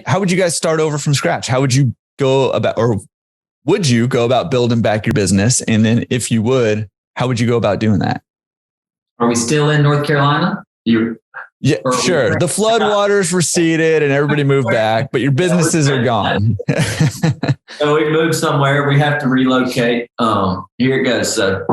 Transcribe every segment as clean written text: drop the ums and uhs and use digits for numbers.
how would you guys start over from scratch? How would you go about, or would you go about building back your business? And then if you would, how would you go about doing that? Are we still in North Carolina? Yeah, sure. The flood waters receded and everybody moved back, but your businesses are gone. So we moved somewhere. We have to relocate. Here it goes. So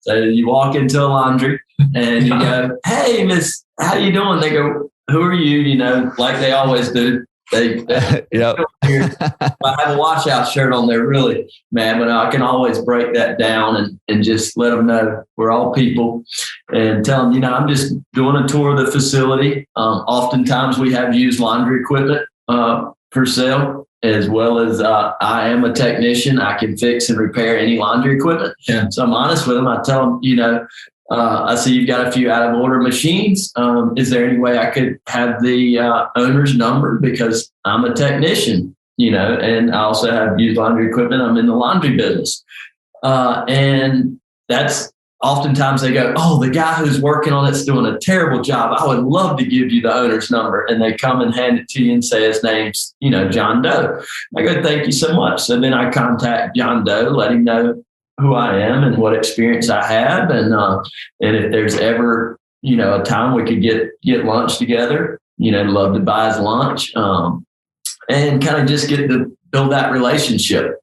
you walk into a laundry and you go, "Hey, miss, how you doing?" They go, "Who are you?" You know, like they always do. Yep. I have a washout shirt on there, really, man, but I can always break that down and just let them know we're all people and tell them, I'm just doing a tour of the facility. Oftentimes we have used laundry equipment for sale, as well as I am a technician. I can fix and repair any laundry equipment. Yeah. So I'm honest with them. I tell them, I see you've got a few out of order machines. Is there any way I could have the owner's number? Because I'm a technician, and I also have used laundry equipment. I'm in the laundry business. And that's oftentimes they go, "Oh, the guy who's working on it's doing a terrible job. I would love to give you the owner's number." And they come and hand it to you and say his name's, John Doe. I go, "Thank you so much." So then I contact John Doe, let him know who I am and what experience I have. And if there's ever, a time we could get lunch together, love to buy his lunch, and kind of just get to build that relationship.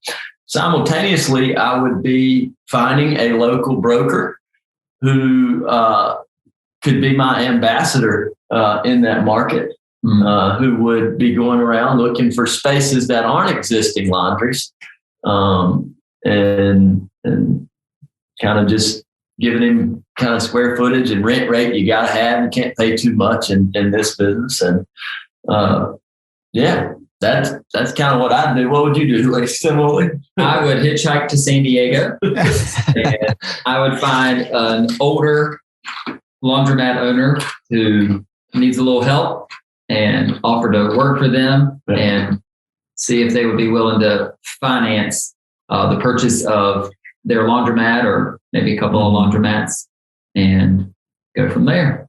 Simultaneously, I would be finding a local broker who could be my ambassador in that market, who would be going around looking for spaces that aren't existing laundries, and kind of just giving him kind of square footage and rent rate you got to have. You can't pay too much in this business. And that's kind of what I'd do. What would you do? Like similarly? I would hitchhike to San Diego and I would find an older laundromat owner who needs a little help and offer to work for them and see if they would be willing to finance the purchase of their laundromat or maybe a couple of laundromats and go from there.